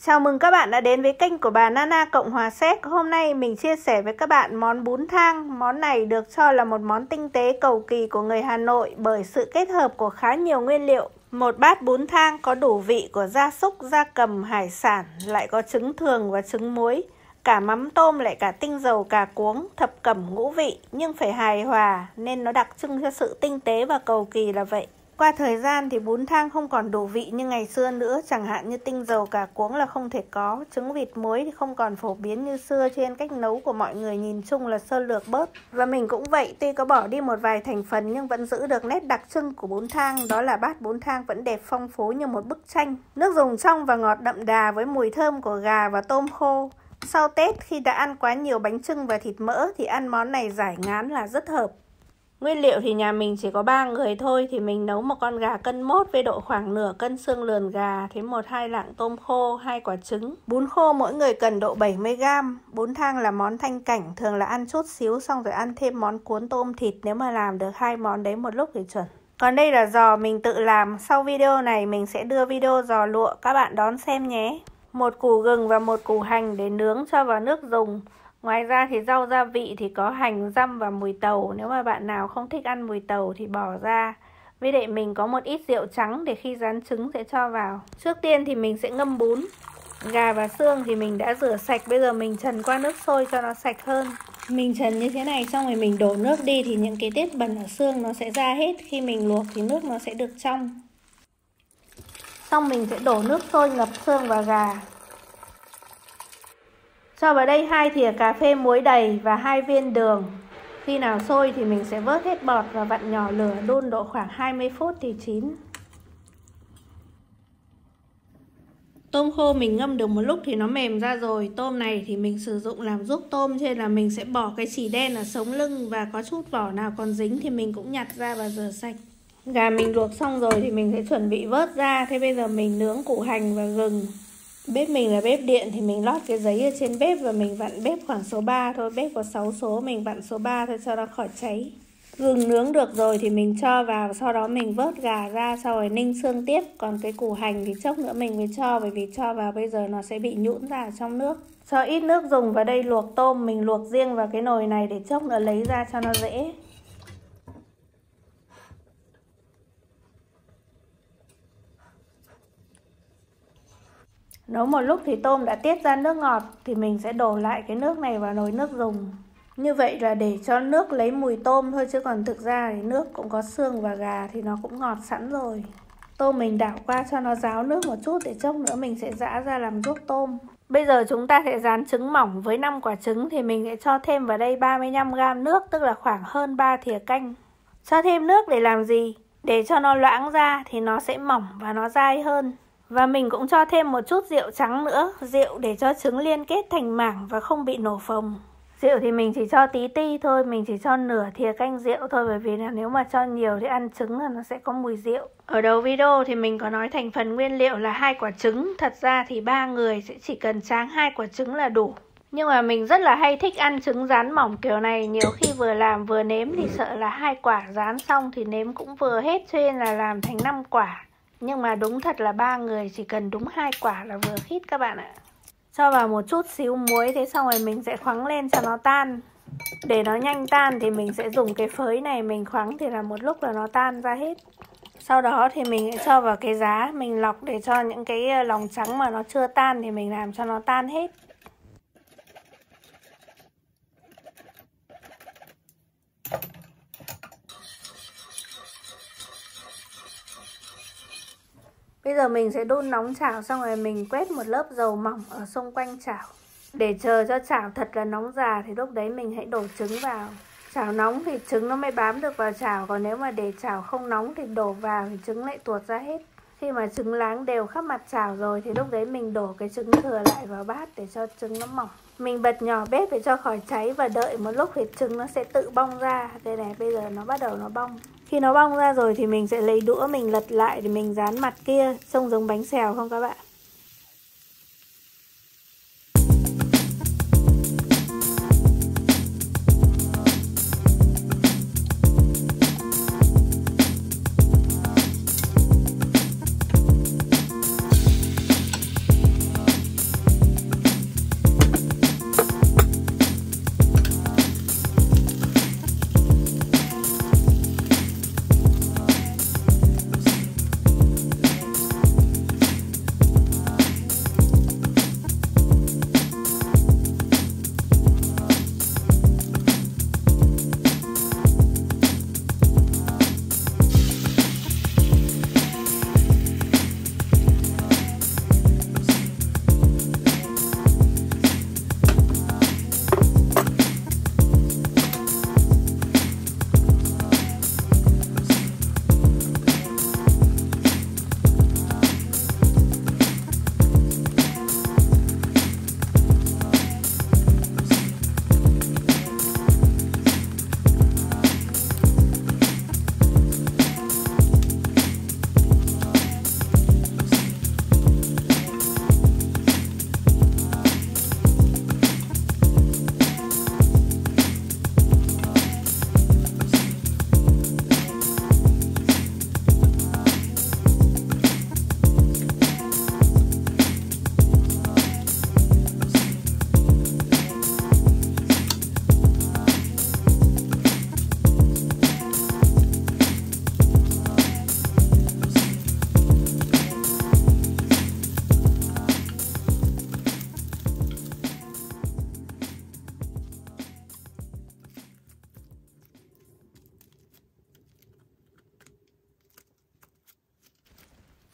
Chào mừng các bạn đã đến với kênh của bà Nana Cộng Hòa Séc. Hôm nay mình chia sẻ với các bạn món bún thang. Món này được cho là một món tinh tế cầu kỳ của người Hà Nội bởi sự kết hợp của khá nhiều nguyên liệu. Một bát bún thang có đủ vị của gia súc, gia cầm, hải sản, lại có trứng thường và trứng muối. Cả mắm tôm lại cả tinh dầu cà cuống, thập cẩm ngũ vị, nhưng phải hài hòa nên nó đặc trưng cho sự tinh tế và cầu kỳ là vậy. Qua thời gian thì bún thang không còn đủ vị như ngày xưa nữa, chẳng hạn như tinh dầu cà cuống là không thể có, trứng vịt muối thì không còn phổ biến như xưa, cho nên cách nấu của mọi người nhìn chung là sơ lược bớt. Và mình cũng vậy, tuy có bỏ đi một vài thành phần nhưng vẫn giữ được nét đặc trưng của bún thang, đó là bát bún thang vẫn đẹp phong phú như một bức tranh. Nước dùng trong và ngọt đậm đà với mùi thơm của gà và tôm khô. Sau Tết khi đã ăn quá nhiều bánh chưng và thịt mỡ thì ăn món này giải ngán là rất hợp. Nguyên liệu thì nhà mình chỉ có 3 người thôi, thì mình nấu một con gà cân mốt với độ khoảng nửa cân xương lườn gà, thế 1-2 lạng tôm khô, 2 quả trứng. Bún khô mỗi người cần độ 70g. Bún thang là món thanh cảnh, thường là ăn chút xíu xong rồi ăn thêm món cuốn tôm thịt, nếu mà làm được 2 món đấy một lúc thì chuẩn. Còn đây là giò mình tự làm, sau video này mình sẽ đưa video giò lụa, các bạn đón xem nhé. Một củ gừng và một củ hành để nướng cho vào nước dùng. Ngoài ra thì rau gia vị thì có hành, dăm và mùi tàu. Nếu mà bạn nào không thích ăn mùi tàu thì bỏ ra. Với lại mình có một ít rượu trắng để khi rán trứng sẽ cho vào. Trước tiên thì mình sẽ ngâm bún. Gà và xương thì mình đã rửa sạch. Bây giờ mình trần qua nước sôi cho nó sạch hơn. Mình trần như thế này xong rồi mình đổ nước đi thì những cái tiết bẩn ở xương nó sẽ ra hết. Khi mình luộc thì nước nó sẽ được trong. Xong mình sẽ đổ nước sôi ngập xương và gà. Cho vào đây 2 thìa cà phê muối đầy và 2 viên đường. Khi nào sôi thì mình sẽ vớt hết bọt và vặn nhỏ lửa, đun độ khoảng 20 phút thì chín. Tôm khô mình ngâm được một lúc thì nó mềm ra rồi. Tôm này thì mình sử dụng làm ruốc tôm, cho nên là mình sẽ bỏ cái chỉ đen ở sống lưng và có chút vỏ nào còn dính thì mình cũng nhặt ra và rửa sạch. Gà mình luộc xong rồi thì mình sẽ chuẩn bị vớt ra. Thế bây giờ mình nướng củ hành và gừng. Bếp mình là bếp điện thì mình lót cái giấy ở trên bếp và mình vặn bếp khoảng số 3 thôi. Bếp có 6 số, mình vặn số 3 thôi cho nó khỏi cháy. Gừng nướng được rồi thì mình cho vào, sau đó mình vớt gà ra, sau rồi ninh xương tiếp. Còn cái củ hành thì chốc nữa mình mới cho, bởi vì cho vào bây giờ nó sẽ bị nhũn ra trong nước. Cho ít nước dùng vào đây luộc tôm, mình luộc riêng vào cái nồi này để chốc nữa lấy ra cho nó dễ. Nấu một lúc thì tôm đã tiết ra nước ngọt thì mình sẽ đổ lại cái nước này vào nồi nước dùng. Như vậy là để cho nước lấy mùi tôm thôi, chứ còn thực ra thì nước cũng có xương và gà thì nó cũng ngọt sẵn rồi. Tôm mình đảo qua cho nó ráo nước một chút để chốc nữa mình sẽ giã ra làm ruốc tôm. Bây giờ chúng ta sẽ rán trứng mỏng. Với 5 quả trứng thì mình sẽ cho thêm vào đây 35g nước, tức là khoảng hơn 3 thìa canh. Cho thêm nước để làm gì? Để cho nó loãng ra thì nó sẽ mỏng và nó dai hơn. Và mình cũng cho thêm một chút rượu trắng nữa, rượu để cho trứng liên kết thành mảng và không bị nổ phồng. Rượu thì mình chỉ cho tí ti thôi, mình chỉ cho nửa thìa canh rượu thôi, bởi vì là nếu mà cho nhiều thì ăn trứng là nó sẽ có mùi rượu. Ở đầu video thì mình có nói thành phần nguyên liệu là 2 quả trứng, thật ra thì 3 người sẽ chỉ cần tráng 2 quả trứng là đủ. Nhưng mà mình rất là hay thích ăn trứng rán mỏng kiểu này, nhiều khi vừa làm vừa nếm thì sợ là 2 quả rán xong thì nếm cũng vừa hết, cho nên là làm thành 5 quả. Nhưng mà đúng thật là 3 người chỉ cần đúng 2 quả là vừa khít các bạn ạ. Cho vào một chút xíu muối, thế xong rồi mình sẽ khoắng lên cho nó tan. Để nó nhanh tan thì mình sẽ dùng cái phới này mình khoắng thì là một lúc là nó tan ra hết. Sau đó thì mình sẽ cho vào cái giá, mình lọc để cho những cái lòng trắng mà nó chưa tan thì mình làm cho nó tan hết. Bây giờ mình sẽ đun nóng chảo xong rồi mình quét một lớp dầu mỏng ở xung quanh chảo. Để chờ cho chảo thật là nóng già thì lúc đấy mình hãy đổ trứng vào. Chảo nóng thì trứng nó mới bám được vào chảo, còn nếu mà để chảo không nóng thì đổ vào thì trứng lại tuột ra hết. Khi mà trứng láng đều khắp mặt chảo rồi thì lúc đấy mình đổ cái trứng thừa lại vào bát để cho trứng nó mỏng. Mình bật nhỏ bếp để cho khỏi cháy và đợi một lúc thì trứng nó sẽ tự bong ra. Đây này, bây giờ nó bắt đầu nó bong. Khi nó bong ra rồi thì mình sẽ lấy đũa mình lật lại để mình dán mặt kia. Trông giống bánh xèo không các bạn?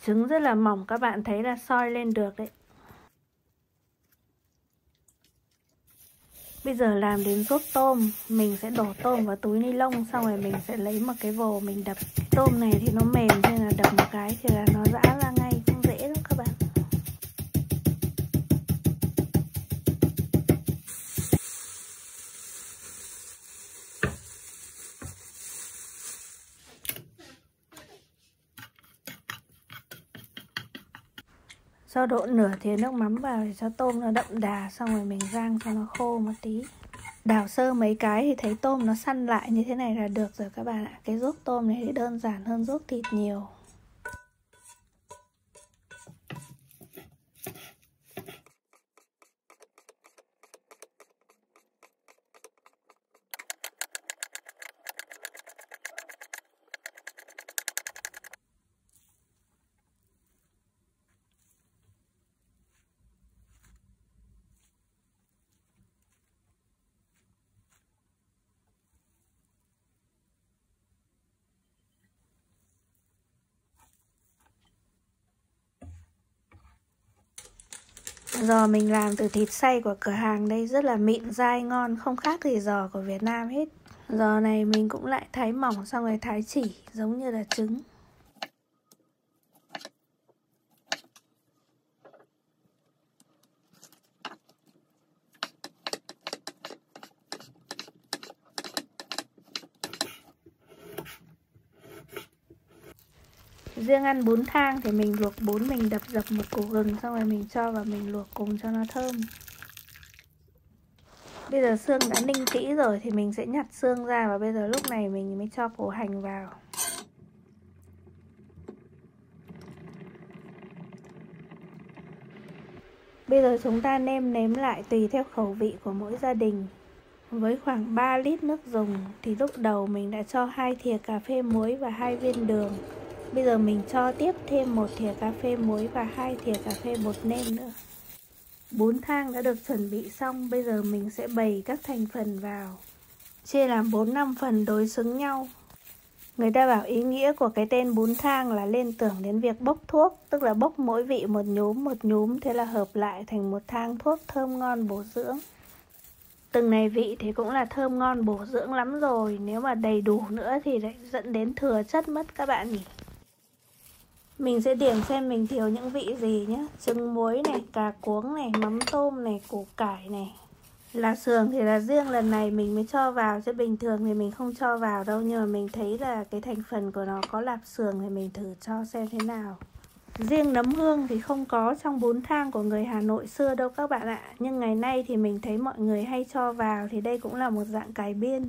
Trứng rất là mỏng, các bạn thấy là soi lên được đấy. Bây giờ làm đến ruốc tôm, mình sẽ đổ tôm vào túi ni lông, xong rồi mình sẽ lấy một cái vồ mình đập. Tôm này thì nó mềm nên là đập một cái thì là nó giã ra ngay, cũng dễ lắm các bạn. Cho đổ nửa thìa nước mắm vào để cho tôm nó đậm đà, xong rồi mình rang cho nó khô một tí. Đảo sơ mấy cái thì thấy tôm nó săn lại như thế này là được rồi các bạn ạ. Cái ruốc tôm này thì đơn giản hơn ruốc thịt nhiều. Giò mình làm từ thịt xay của cửa hàng đây, rất là mịn dai ngon, không khác gì giò của Việt Nam hết. Giò này mình cũng lại thái mỏng xong rồi thái chỉ giống như là trứng. Riêng ăn bún thang thì mình luộc bún, mình đập dập một củ gừng xong rồi mình cho vào mình luộc cùng cho nó thơm. Bây giờ xương đã ninh kỹ rồi thì mình sẽ nhặt xương ra, và bây giờ lúc này mình mới cho củ hành vào. Bây giờ chúng ta nêm nếm lại tùy theo khẩu vị của mỗi gia đình. Với khoảng 3 lít nước dùng thì lúc đầu mình đã cho 2 thìa cà phê muối và 2 viên đường. Bây giờ mình cho tiếp thêm 1 thìa cà phê muối và 2 thìa cà phê bột nêm nữa. Bún thang đã được chuẩn bị xong, bây giờ mình sẽ bày các thành phần vào. Chia làm 4-5 phần đối xứng nhau. Người ta bảo ý nghĩa của cái tên bún thang là liên tưởng đến việc bốc thuốc, tức là bốc mỗi vị một nhúm, thế là hợp lại thành một thang thuốc thơm ngon bổ dưỡng. Từng này vị thì cũng là thơm ngon bổ dưỡng lắm rồi, nếu mà đầy đủ nữa thì lại dẫn đến thừa chất mất các bạn nhỉ. Mình sẽ điểm xem mình thiếu những vị gì nhé. Trứng muối này, cà cuống này, mắm tôm này, củ cải này. Lạp xưởng thì là riêng lần này mình mới cho vào, chứ bình thường thì mình không cho vào đâu. Nhưng mà mình thấy là cái thành phần của nó có lạp xưởng thì mình thử cho xem thế nào. Riêng nấm hương thì không có trong bún thang của người Hà Nội xưa đâu các bạn ạ. Nhưng ngày nay thì mình thấy mọi người hay cho vào, thì đây cũng là một dạng cải biên.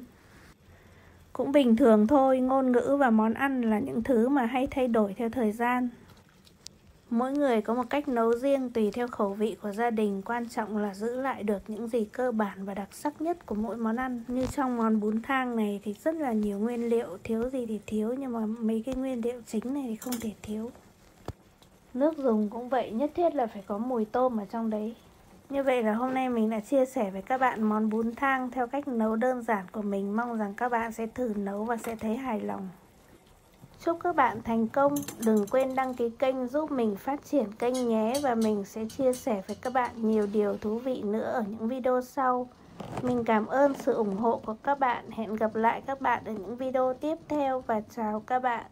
Cũng bình thường thôi, ngôn ngữ và món ăn là những thứ mà hay thay đổi theo thời gian. Mỗi người có một cách nấu riêng tùy theo khẩu vị của gia đình, quan trọng là giữ lại được những gì cơ bản và đặc sắc nhất của mỗi món ăn. Như trong món bún thang này thì rất là nhiều nguyên liệu, thiếu gì thì thiếu, nhưng mà mấy cái nguyên liệu chính này thì không thể thiếu. Nước dùng cũng vậy, nhất thiết là phải có mùi tôm ở trong đấy. Như vậy là hôm nay mình đã chia sẻ với các bạn món bún thang theo cách nấu đơn giản của mình. Mong rằng các bạn sẽ thử nấu và sẽ thấy hài lòng. Chúc các bạn thành công. Đừng quên đăng ký kênh giúp mình phát triển kênh nhé. Và mình sẽ chia sẻ với các bạn nhiều điều thú vị nữa ở những video sau. Mình cảm ơn sự ủng hộ của các bạn. Hẹn gặp lại các bạn ở những video tiếp theo và chào các bạn.